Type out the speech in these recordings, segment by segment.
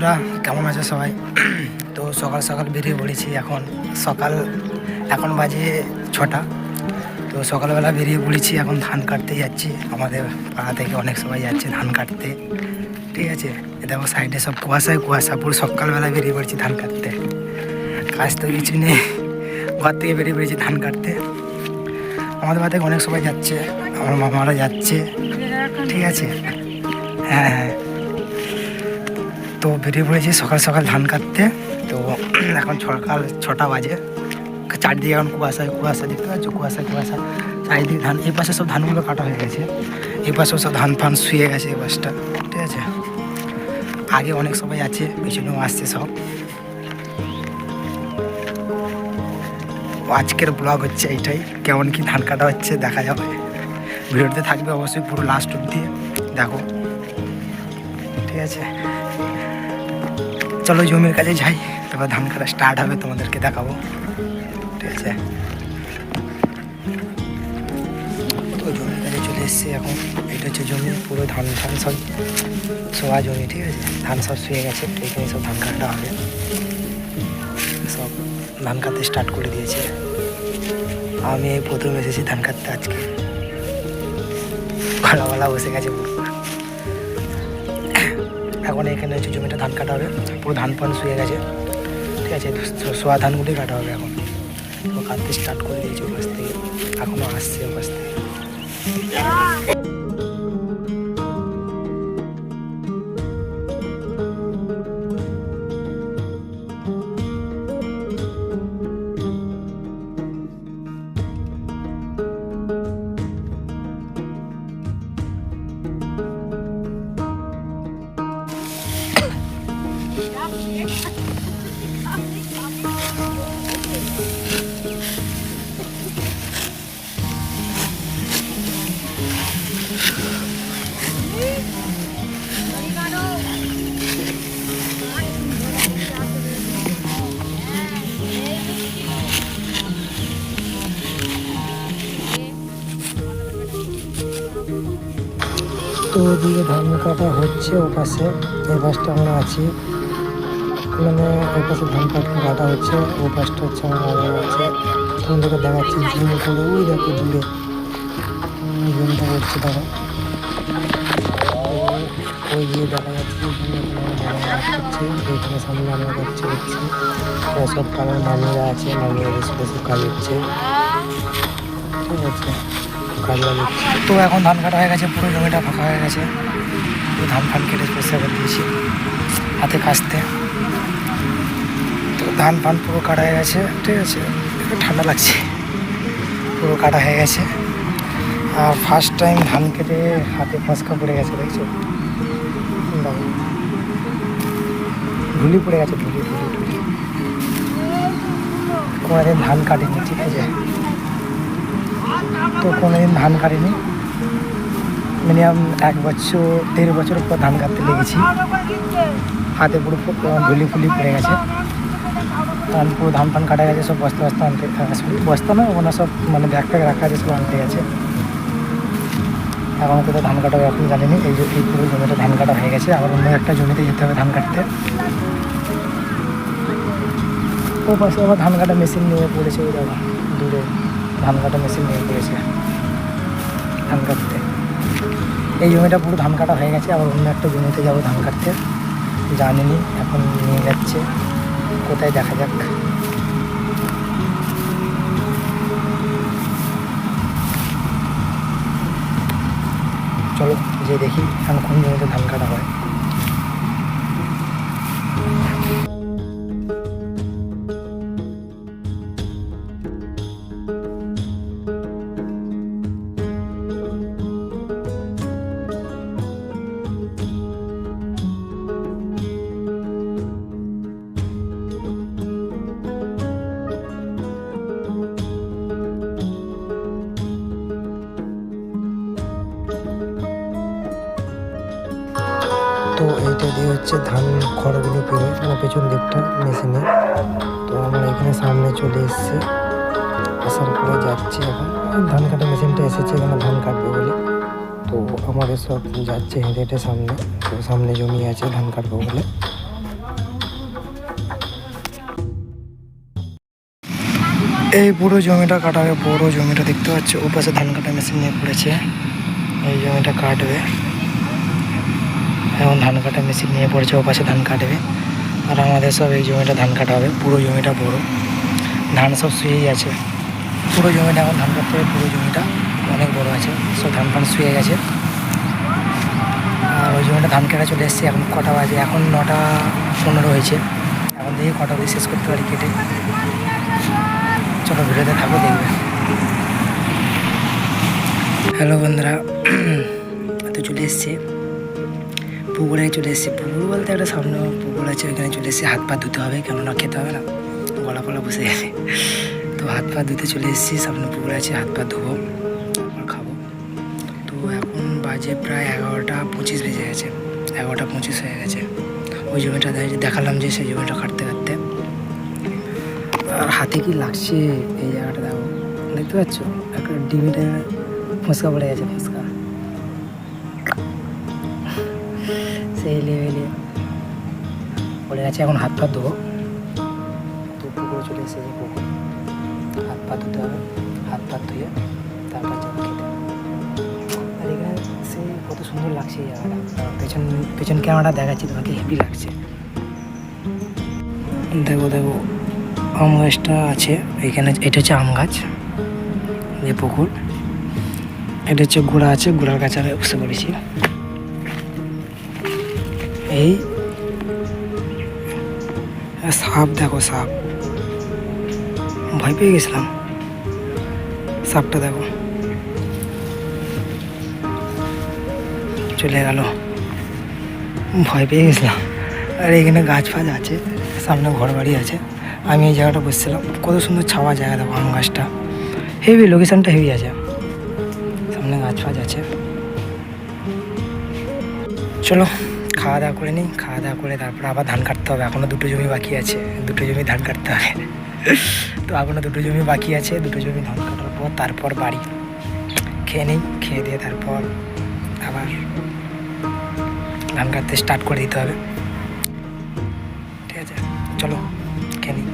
বন্ধুরা, কেমন আছে সবাই? তো সকাল সকাল বেরিয়ে পড়েছি। এখন বাজে 6টা। তো সকালবেলা বেরিয়ে পড়েছি, এখন ধান কাটতে যাচ্ছি। আমাদের পাড়া থেকে অনেক সবাই যাচ্ছে ধান কাটতে, ঠিক আছে। দেখো সাইডে সব কুয়াশা, পুরো সকালবেলা বেরিয়ে পড়েছি ধান কাটতে। কাজ তো কিছু নেই, ঘর থেকে বেরিয়ে পড়েছি ধান কাটতে। আমাদের বাড়ি থেকে অনেক সবাই যাচ্ছে, আমার মামারা যাচ্ছে, ঠিক আছে। হ্যাঁ, তো বেরিয়ে পড়েছি সকাল সকাল ধান কাটতে। তো এখন সকাল 6টা বাজে। চারদিকে এখন কুয়াশা দেখতে পাচ্ছ, কুয়াশা চারিদিকে ধান। এই পাশে সব ধানগুলো কাটা হয়ে গেছে, এই পাশেও সব ধান ফান শুয়ে গেছে এই পাশটা, ঠিক আছে। আগে অনেক সবাই আছে, পিছনেও আসছে সব। আজকের ব্লগ হচ্ছে এইটাই, কেমন কি ধান কাটা হচ্ছে দেখা যাবে। ভিডিওতে থাকবে অবশ্যই পুরো লাস্ট অবধি দেখো, ঠিক আছে। চলো জমির কাছে যাই, তারপর ধান কাটা স্টার্ট হবে, তোমাদেরকে দেখাবো, ঠিক আছে। তো জমির কাছে চলে এসেছি এখন। এটা হচ্ছে জমি, পুরো ধান সব শোয়া জমি, ঠিক আছে। ধান সব শুয়ে গেছে, এখানে সব ধান কাটা হবে। সব ধান কাটতে স্টার্ট করে দিয়েছে। আমি এই প্রথম এসেছি ধান কাটতে আজকে। গলা বসে গেছে পুরো। এখন এখানে হচ্ছে জমিটা ধান কাটা হবে, পুরো ধান পান শুয়ে গেছে, ঠিক আছে। শোয়া ধানগুলোই কাটা হবে এখন। তো কাটতে স্টার্ট করে দিয়েছে ওপাশ থেকে, এখনও আসছে ওপাশ থেকে। তো ওদিকে ধান কাটা হচ্ছে, ও পাশে এই পাশটা আমরা আছি, মানে এই পাশে ধান কাটা হচ্ছে, ও পাশটা হচ্ছে আমার আছে। তোমাদেরকে দেখাচ্ছি জুম করে, ওই দেখো দূরে জুমটা করছে, দেখো ওই গিয়ে দেখা যাচ্ছে করছে। এখানে সামনে আমরা দেখছি সব কালার মামিরা আছে, মামিরা বেশি কাজ হচ্ছে, ঠিক আছে। কাজ লাগাচ্ছে। তো এখন ধান কাটা হয়ে গেছে, পুরো জমিটা ফাঁকা হয়ে গেছে। পুরো ধান ফান কেটে পরিষ্কার করে দিয়েছি হাতে কাস্তে। তো ধান ফান পুরো কাটা হয়ে গেছে, ঠিক আছে। একটু ঠান্ডা লাগছে, পুরো কাটা হয়ে গেছে। আর ফার্স্ট টাইম ধান কেটে হাতে ফসকা পড়ে গেছে, দেখছো, ধুলি পড়ে গেছে, ধুলি। কোনোদিন ধান কাটিনি, ঠিক আছে। তো কোনোদিন ধান কাটিনি, মিনিমাম 1 বছর পর ধান কাটতে লেগেছি। হাতে পুরো ধুলি ফুলি পড়ে গেছে, কারণ পুরো ধান ফান কাটা গেছে। সব বস্তা আনতে, বস্তা না ওখানে সব মানে ব্যাগ রাখা আছে, সব আনতে গেছে। এখন কোথাও ধান কাটা এখন জানিনি। এই পুরো জমিটা ধান কাটা হয়ে গেছে, আবার অন্য একটা জমিতে যেতে হবে ধান কাটতে। ও পাশে আবার ধান কাটা মেশিন নিয়ে পড়েছে, ওই দেখো দূরে ধান কাটা মেশিন নিয়ে পড়েছে ধান কাটতে। এই জমিটা পুরো ধান কাটা হয়ে গেছে, আবার অন্য একটা জমিতে যাবো ধান কাটতে, জানিনি। এখন নিয়ে যাচ্ছে, কোথায় দেখা যাক। চলো যে দেখি এখন কোন জমিতে ধান কাটা হয়। তো এইটা দিয়ে হচ্ছে ধান খড়গুলো পেরে, মানে পেছন দিকটা মেশিনে। তো আমরা এখানে সামনে চলে এসেছি, আসার পরে যাচ্ছি। এখন ধান কাটা মেশিনটা এসেছে এখানে ধান কাটবে বলে। তো আমাদের সব যাচ্ছে হেঁটে সামনে। তো সামনে জমি আছে ধান কাটবো বলে। এই পুরো জমিটা কাটা হবে, বড় জমিটা দেখতে পাচ্ছ, ওপাশে ধান কাটা মেশিন নিয়ে পড়েছে। এই জমিটা কাটবে, এখন ধান কাটা মেশিন নিয়ে পড়েছে, ওপাশে ধান কাটবে। আর আমাদের সব এই জমিটা ধান কাটা হবে। পুরো জমিটা বড়, ধান সব শুয়েই আছে। পুরো জমিটা এখন ধান কাটতে হবে, পুরো জমিটা অনেক বড় আছে, সব ধান ফান শুয়ে গেছে। আর ওই জমিটা ধান কেটে চলে এসেছে। এখন কটা বাজে? এখন 9:15 হয়েছে। এখন দেখি কটা অবধি শেষ করতে পারি কেটে। চলো ভিডিওতে থাকো, দেখবে। হ্যালো বন্ধুরা, তো চলে এসছে পুকুরে, চলে এসেছি। পুকুর বলতে একটা সামনে পুকুর আছে, ওইখানে চলে এসেছি। হাত পা ধুতে হবে, কেননা খেতে হবে না, গলা ফলা বসে গেছে। তো হাত পা ধুতে চলে এসেছি, সামনে পুকুর আছে, হাত পা ধুবো, তারপর খাবো। তো এখন বাজে প্রায় 11:25 বেজে গেছে, 11:25 হয়ে গেছে। ওই জমিটা দেখালাম যে সেই জমিটা কাটতে কাটতে। আর হাতে কি লাগছে এই জায়গাটা দেখো, দেখতে পাচ্ছ একটা ডিমিটা ফুসকা পড়ে গেছে, ফুসকা সেই লেভেলে পড়ে গেছে। এখন হাত পা ধোবো, তো পুকুরে চলে এসেছে। পুকুর হাত পা ধুতে হবে, হাত পা ধুয়ে তারপর যাবো খেতে। আর এখানে সে কত সুন্দর লাগছে এই জায়গাটা। পেছন ক্যামেরাটা দেখাচ্ছি তোমাকে, হেভি লাগছে। দেখো দেখো আম গাছটা আছে এখানে, এটা হচ্ছে আম গাছ। যে পুকুর, এটা হচ্ছে গোড়া আছে, গোড়ার কাছে আমি বসে পড়েছি। এই সাপ দেখো, সাপ, ভয় পেয়ে গেছিলাম। সাপটা দেখো চলে গেল, ভয় পেয়ে গেছিলাম। আর এখানে গাছ ফাছ আছে, সামনে ঘর বাড়ি আছে। আমি এই জায়গাটা বসছিলাম, কত সুন্দর ছাওয়া জায়গা দেখো, আম গাছটা হেভি, লোকেশনটা হেভি আছে, সামনে গাছ ফাছ আছে। চলো খাওয়া দাওয়া করে নিই, খাওয়া দাওয়া করে তারপর আবার ধান কাটতে হবে। এখনও 2টো জমি বাকি আছে, 2টো জমি ধান কাটতে হবে। তো এখনও 2টো জমি বাকি আছে, 2টো জমি ধান কাটার পর তারপর বাড়ি খেয়ে নিই, খেয়ে দিয়ে তারপর আবার ধান কাটতে স্টার্ট করে দিতে হবে। ঠিক আছে, চলো খেয়ে নিই।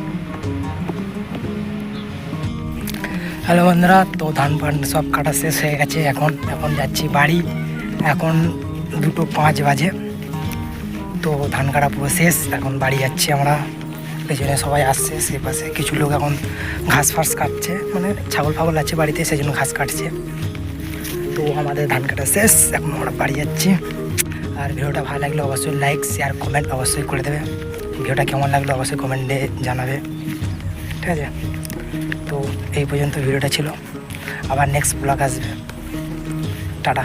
হ্যালো বন্ধুরা, তো ধান ফান সব কাটা শেষ হয়ে গেছে। এখন যাচ্ছি বাড়ি। এখন 2:05 বাজে। তো ধান কাটা পুরো শেষ, এখন বাড়ি যাচ্ছি আমরা। পেছনে সবাই আসছে, সে পাশে কিছু লোক এখন ঘাস ফাস কাটছে, মানে ছাগল ফাগল আছে বাড়িতে, সেই জন্য ঘাস কাটছে। তো আমাদের ধান কাটা শেষ, এখন আমরা বাড়ি যাচ্ছি। আর ভিডিওটা ভালো লাগলে অবশ্যই লাইক শেয়ার কমেন্ট অবশ্যই করে দেবে। ভিডিওটা কেমন লাগলো অবশ্যই কমেন্টে জানাবে, ঠিক আছে। তো এই পর্যন্ত ভিডিওটা ছিল, আবার নেক্সট ব্লগ আসবে। টাটা।